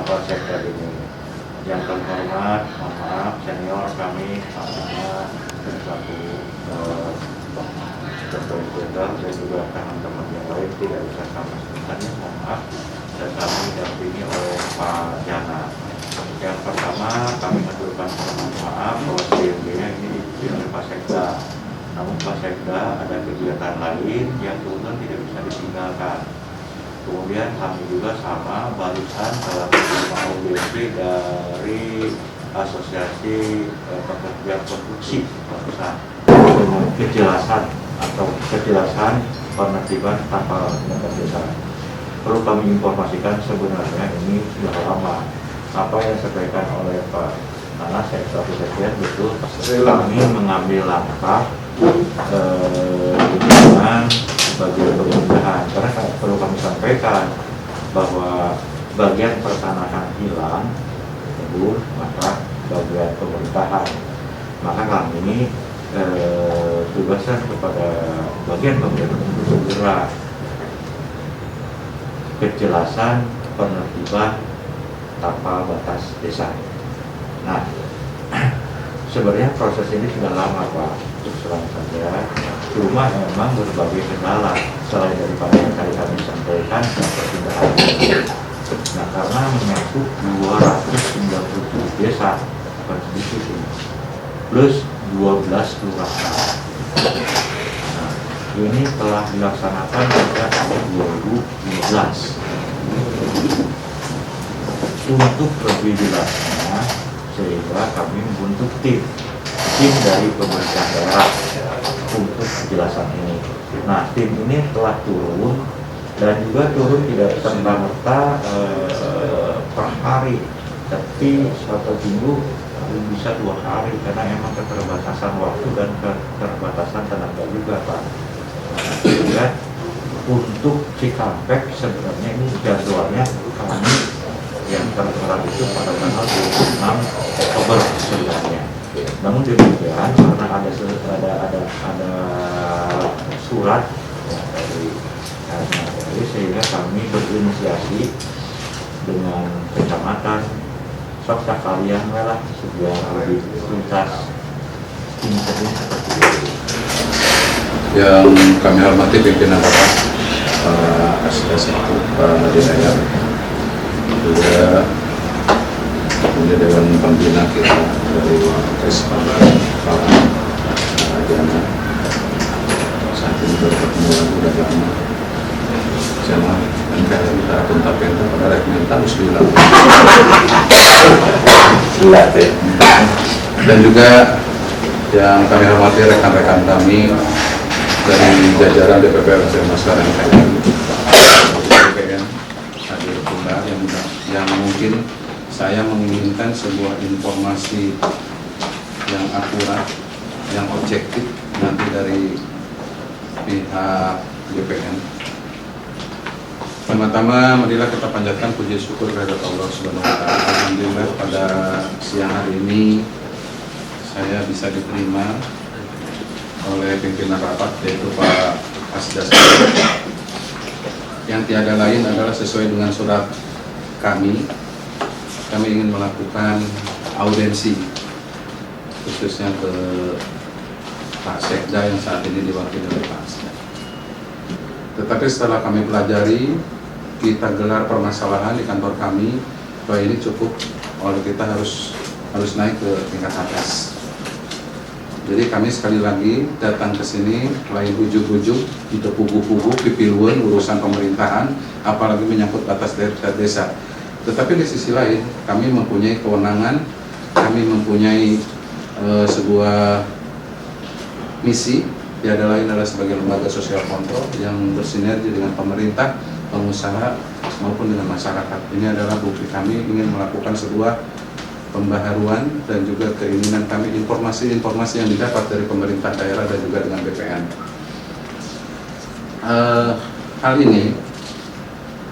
Kapal Sekda ini. Yang terhormat, mohon maaf, senior kami selaku Ketua Jenderal dan juga teman-teman yang lain tidak bisa kami sebutkan, mohon maaf, dan kami didampingi oleh Pak Jana. Yang pertama, kami mengaturkan mohon maaf bahwa CMB-nya ini diikuti oleh Pak Sekda. Namun Pak Sekda ada kegiatan lain yang kemudian tidak bisa ditinggalkan. Kemudian kami juga sama barusan telah menerima audiensi dari Asosiasi Pekerja Konstruksi barusan dengan kejelasan penertiban kapal motor desa. Perlu kami informasikan sebenarnya ini sudah lama. Apa yang disampaikan oleh Pak Nanas Sekjen betul. Kami mengambil langkah dengan bagian pemerintahan, karena perlu kami sampaikan bahwa bagian pertanahan hilang, maka bagian pemerintahan, maka kami tugaskan kepada bagian pemerintah untuk segera kejelasan penertiban kapal batas desa. Nah, sebenarnya proses ini sudah lama Pak, terang saja. Cuma memang berbagai kendala selain daripada yang tadi kami sampaikan perpindahan. Nah, karena menyangkut 297 desa konstitusi plus 12 kelurahan. Nah, ini telah dilaksanakan sejak tahun 2015. Untuk lebih jelasnya, sehingga kami membentuk tim dari pemerintah daerah untuk kejelasan ini. Nah, tim ini telah turun dan juga turun tidak serta-merta per hari, tapi satu minggu bisa 2 hari karena emang keterbatasan waktu dan keterbatasan tenaga juga Pak. Sehingga untuk Cikampek sebenarnya ini jadwalnya kami yang tertera itu pada tanggal 26 Oktober sebenarnya. Namun demikian karena ada surat dari RMRI, sehingga kami berinisiasi dengan kecamatan sok kalian lah sebuah lebih tuntas internet seperti itu. Yang kami hormati pimpinan rapat Asosiasi Pak Dayat, juga kemudian Dewan Pembina kita dari Pak Jana, saat ini bertemu udah lama sama kita tuntakan pada rekomendasi harus dilakukan. Dan juga yang kami hormati rekan-rekan kami dari jajaran DPP Masyarakat BPN hadir pula yang mungkin saya menginginkan sebuah informasi yang akurat, yang objektif nanti dari pihak BPN. Pertama-tama, marilah kita panjatkan puji syukur kehadirat Allah Subhanahu wa Ta'ala. Alhamdulillah pada siang hari ini saya bisa diterima oleh pimpinan rapat, yaitu Pak Asdas, yang tiada lain adalah sesuai dengan surat kami ingin melakukan audiensi khususnya ke Pak Sekda yang saat ini diwakili oleh Pak Asdas. Tetapi setelah kami pelajari, kita gelar permasalahan di kantor kami bahwa ini cukup, oleh kita harus naik ke tingkat atas. Jadi kami sekali lagi datang ke sini lain ujuk-ujuk untuk pugu-pugu pipiluan urusan pemerintahan, apalagi menyangkut batas desa. Tetapi di sisi lain kami mempunyai kewenangan, kami mempunyai sebuah misi, tiada lain adalah sebagai lembaga sosial kontrol yang bersinergi dengan pemerintah, pengusaha maupun dengan masyarakat. Ini adalah bukti kami ingin melakukan sebuah pembaharuan dan juga keinginan kami informasi-informasi yang didapat dari pemerintah daerah dan juga dengan BPN. Hal ini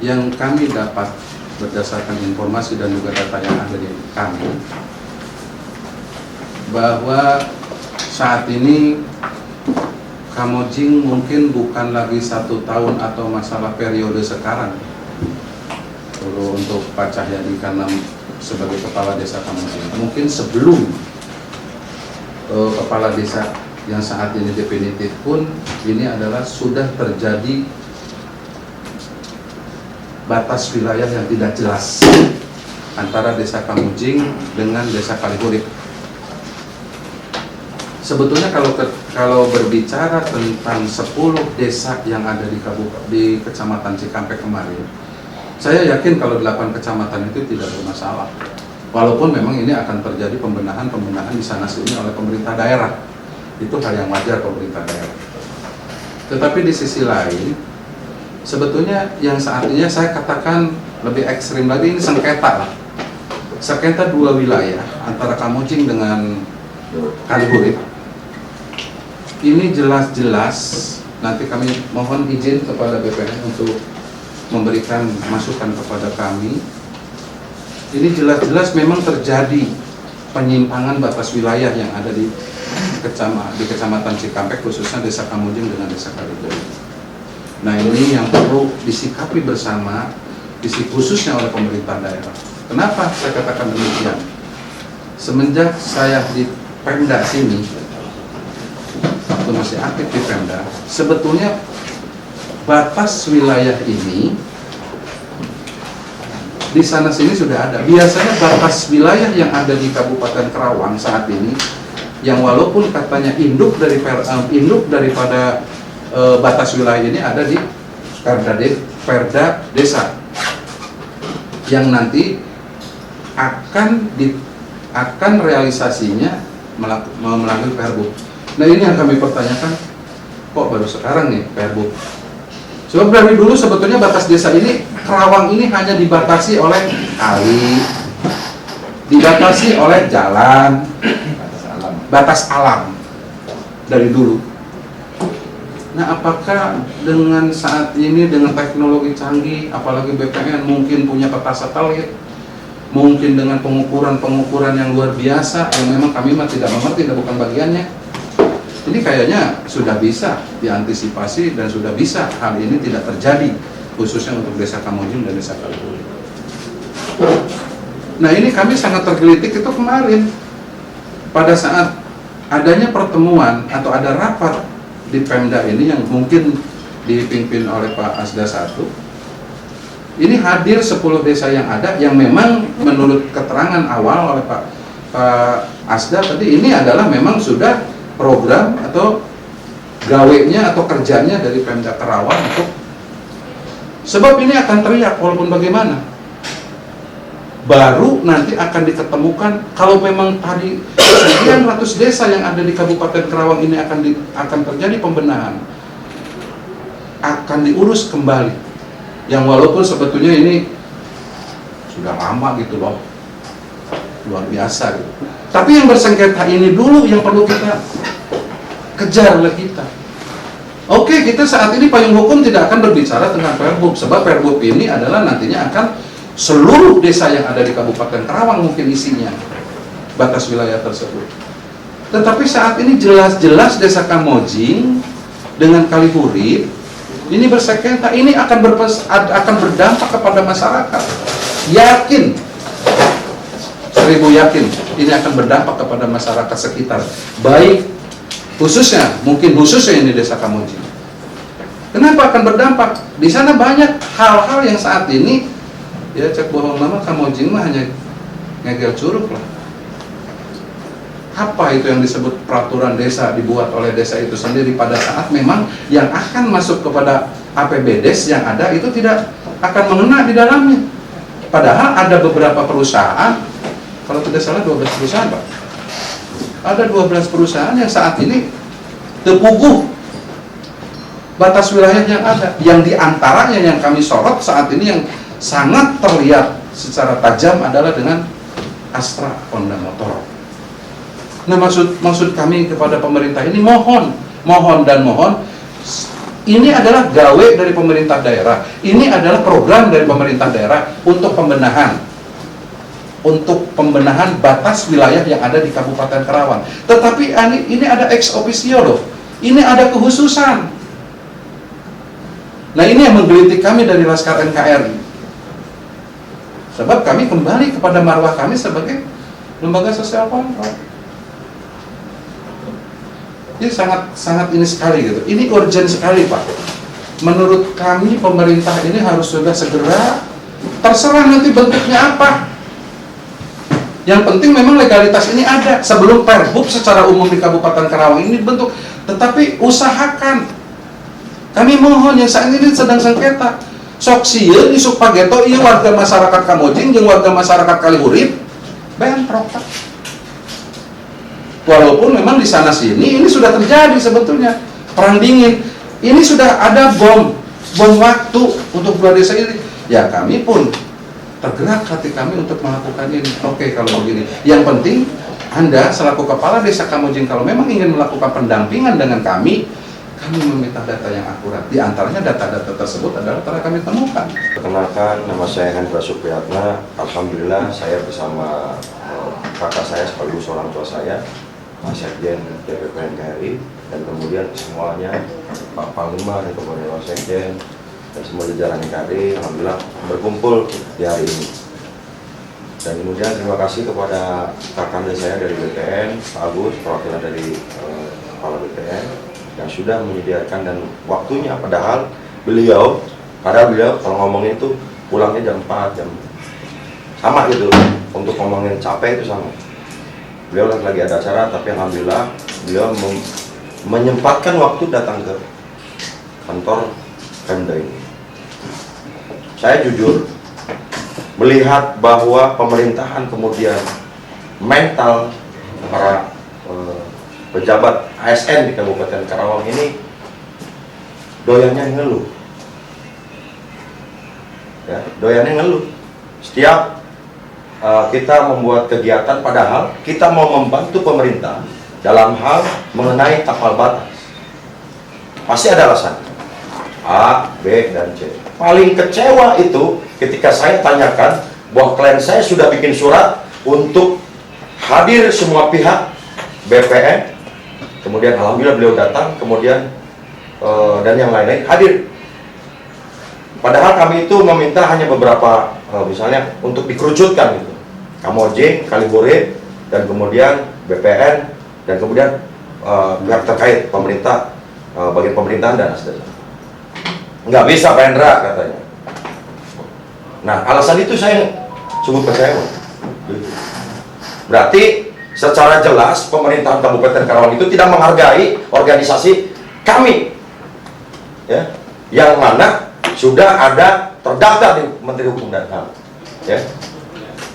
yang kami dapat berdasarkan informasi dan juga data yang ada di kami, bahwa saat ini Kamojing mungkin bukan lagi 1 tahun atau masalah periode sekarang. dulu untuk Pak Cahyadi karena sebagai kepala desa Kamojing. Mungkin sebelum kepala desa yang saat ini definitif pun ini adalah sudah terjadi batas wilayah yang tidak jelas antara desa Kamojing dengan desa Kalihurip. Sebetulnya kalau berbicara tentang 10 desa yang ada di Kecamatan Cikampek kemarin, saya yakin kalau 8 kecamatan itu tidak bermasalah. Walaupun memang ini akan terjadi pembenahan di sana sini oleh pemerintah daerah. Itu hal yang wajar pemerintah daerah. Tetapi di sisi lain, sebetulnya yang saat ini saya katakan lebih ekstrim lagi, ini sengketa lah. Sengketa 2 wilayah antara Kamojing dengan Kalihurip. Ini jelas-jelas, nanti kami mohon izin kepada BPN untuk memberikan masukan kepada kami. Ini jelas-jelas memang terjadi penyimpangan batas wilayah yang ada di Kecamatan Cikampek, khususnya desa Kamojing dengan desa Kalihurip. Nah, ini yang perlu disikapi bersama, khususnya oleh pemerintah daerah. Kenapa saya katakan demikian? Semenjak saya di Pemda sini, waktu masih aktif di Pemda, sebetulnya batas wilayah ini di sana sini sudah ada. Biasanya batas wilayah yang ada di Kabupaten Karawang saat ini, yang walaupun katanya induk daripada batas wilayah ini ada di Perda Desa, yang nanti akan realisasinya melalui Perbuk. Nah, ini yang kami pertanyakan, kok baru sekarang nih Perbuk? Sebab dari dulu sebetulnya batas desa ini, Karawang ini hanya dibatasi oleh kali, dibatasi oleh jalan, batas alam dari dulu. Nah, apakah dengan saat ini dengan teknologi canggih, apalagi BPN mungkin punya peta satelit, mungkin dengan pengukuran yang luar biasa yang memang kami tidak mengerti dan bukan bagiannya, ini kayaknya sudah bisa diantisipasi dan sudah bisa hal ini tidak terjadi, khususnya untuk desa Kamojing dan desa Kalihurip. Nah, ini kami sangat tergelitik itu kemarin pada saat adanya pertemuan atau ada rapat di Pemda ini yang mungkin dipimpin oleh Pak Asda 1. Ini hadir 10 desa yang ada, yang memang menurut keterangan awal oleh Pak Asda tadi, ini adalah memang sudah program atau gawenya atau kerjanya dari Pemda Karawang untuk, sebab ini akan teriak walaupun bagaimana. Baru nanti akan diketemukan kalau memang tadi sekian ratus desa yang ada di Kabupaten Karawang ini akan terjadi pembenahan, akan diurus kembali, yang walaupun sebetulnya ini sudah lama gitu loh, luar biasa gitu. Tapi yang bersengketa ini dulu yang perlu kita kejar oleh kita. Oke, kita saat ini payung hukum tidak akan berbicara tentang Perbuk, sebab Perbuk ini adalah nantinya akan seluruh desa yang ada di Kabupaten Karawang mungkin isinya batas wilayah tersebut. Tetapi saat ini jelas-jelas desa Kamojing dengan Kalihurip ini bersengketa, ini akan berdampak kepada masyarakat. Yakin, 1000 yakin ini akan berdampak kepada masyarakat sekitar, baik mungkin khususnya ini desa Kamojing. Kenapa akan berdampak? Di sana banyak hal-hal yang saat ini, ya cek bohong nama Kamojing mah hanya ngegel curug lah. Apa itu yang disebut peraturan desa dibuat oleh desa itu sendiri, pada saat memang yang akan masuk kepada APBDes yang ada itu tidak akan mengena di dalamnya. Padahal ada beberapa perusahaan, kalau tidak salah 12 perusahaan Pak, ada 12 perusahaan yang saat ini terpuguh batas wilayah yang ada, yang diantaranya yang kami sorot saat ini yang sangat terlihat secara tajam adalah dengan Astra Honda Motor. Nah, maksud kami kepada pemerintah ini, mohon ini adalah gawe dari pemerintah daerah, ini adalah program dari pemerintah daerah untuk pembenahan batas wilayah yang ada di Kabupaten Karawang. Tetapi ini ada ex officio loh, ini ada kekhususan. Nah, ini yang menggelitik kami dari Laskar NKRI. Sebab kami kembali kepada marwah kami sebagai lembaga sosial kontrol. Ini sangat ini sekali gitu. Ini urgent sekali Pak. Menurut kami pemerintah ini harus sudah segera, terserah nanti bentuknya apa. Yang penting memang legalitas ini ada sebelum Perbup secara umum di Kabupaten Karawang ini dibentuk. Tetapi usahakan. Kami mohon yang saat ini sedang sengketa. Sok sieun isuk pageto ieu warga masyarakat Kamojing jeung warga masyarakat Kalihurip bentrok Pak. Walaupun memang di sana sini ini sudah terjadi sebetulnya perang dingin. Ini sudah ada bom waktu untuk dua desa ini. Ya kami pun tergerak hati kami untuk melakukan ini. Oke, kalau begini. Yang penting Anda selaku kepala desa Kamojing kalau memang ingin melakukan pendampingan dengan kami meminta data yang akurat. Di antaranya data-data tersebut adalah telah kami temukan. Perkenalkan, nama saya Hendra Supriyatna. Alhamdulillah saya bersama kakak saya sekaligus orang tua saya, Mas Sekjen BPPN KRI, dan kemudian semuanya Pak Panglima dan kemudian Pak Sekjen dan semua jajaran KRI, alhamdulillah berkumpul di hari ini. Dan kemudian terima kasih kepada kakak saya dari BPN, Pak Agus, perwakilan dari Kepala BPN, yang sudah menyediakan dan waktunya, padahal beliau kalau ngomongin itu pulangnya jam 4 jam sama gitu, untuk ngomongin capek itu sama. Beliau lagi ada acara, tapi alhamdulillah beliau menyempatkan waktu datang ke kantor Pemda ini. Saya jujur melihat bahwa pemerintahan kemudian mental para pejabat ASN di Kabupaten Karawang ini doyannya ngeluh, ya, doyannya ngeluh. Setiap kita membuat kegiatan, padahal kita mau membantu pemerintah dalam hal mengenai tapal batas, pasti ada alasan A, B, dan C. Paling kecewa itu ketika saya tanyakan bahwa klien saya sudah bikin surat untuk hadir semua pihak BPN, kemudian alhamdulillah beliau datang, kemudian dan yang lain-lain hadir. Padahal kami itu meminta hanya beberapa, misalnya untuk dikerucutkan gitu, Kamojing, Kalihurip, dan kemudian BPN, dan kemudian pihak terkait pemerintah, bagian pemerintahan dan seterusnya. Nggak bisa Pak Hendra katanya. Nah, alasan itu saya cukup kecewa. Berarti secara jelas pemerintahan Kabupaten Karawang itu tidak menghargai organisasi kami, ya, yang mana sudah ada terdaftar di Menteri Hukum dan HAM. Ya.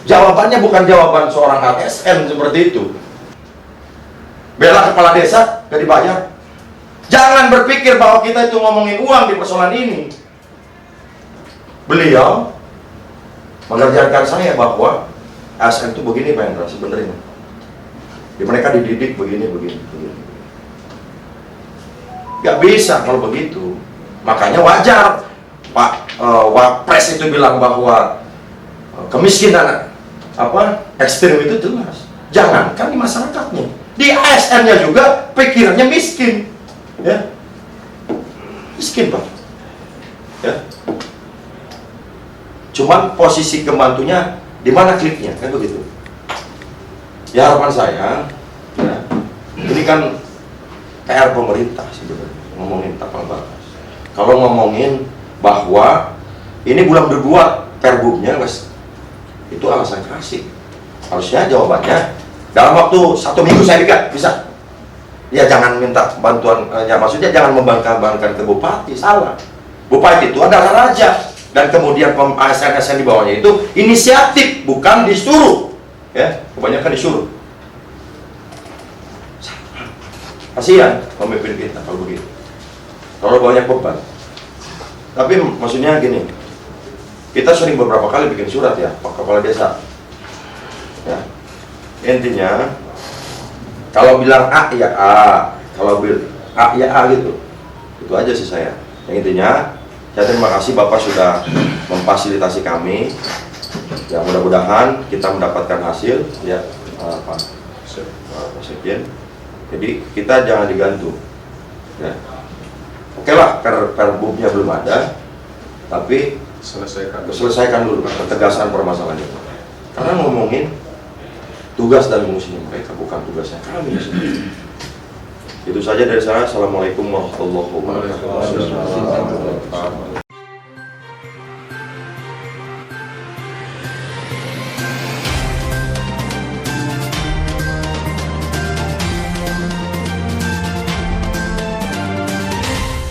Jawabannya bukan jawaban seorang ASN seperti itu. Bela kepala desa gak dibayar. Jangan berpikir bahwa kita itu ngomongin uang di persoalan ini. Beliau mengajarkan saya bahwa ASN itu begini Pak Hendra sebenarnya. Mereka dididik begini. Gak bisa kalau begitu. Makanya wajar Pak Wapres itu bilang bahwa kemiskinan ekstrim itu jelas. Jangankan di masyarakatnya, di ASN-nya juga pikirannya miskin, ya, miskin Pak, ya. Cuman posisi pembantunya di mana kliknya, kan begitu. Ya harapan saya, ya, ini kan PR pemerintah sebenarnya ngomongin tapal batas. Kalau ngomongin bahwa ini belum dibuat perbubnya, guys, itu alasan klasik. Harusnya jawabannya dalam waktu 1 minggu saya bisa. Ya jangan minta bantuan, ya maksudnya jangan membankan ke bupati, salah. Bupati itu adalah raja, dan kemudian ASN-ASN di bawahnya itu inisiatif, bukan disuruh. Ya, kebanyakan disuruh. Kasihan pemimpin kita kalau begitu. Kalau banyak beban. Tapi maksudnya gini, kita sering beberapa kali bikin surat ya, Pak Kepala Desa. Ya. Intinya kalau bilang A ya A, kalau bilang A ya A gitu. Itu aja sih saya. Yang intinya, saya terima kasih Bapak sudah memfasilitasi kami. Ya mudah-mudahan kita mendapatkan hasil ya Pak Sekjen. Jadi kita jangan digantung. Ya. Oke lah, perbubnya belum ada, tapi selesaikan dulu ketegasan permasalahan itu. Karena ngomongin tugas dan fungsinya mereka, bukan tugasnya kami. Itu saja dari saya. Assalamualaikum warahmatullahi wabarakatuh.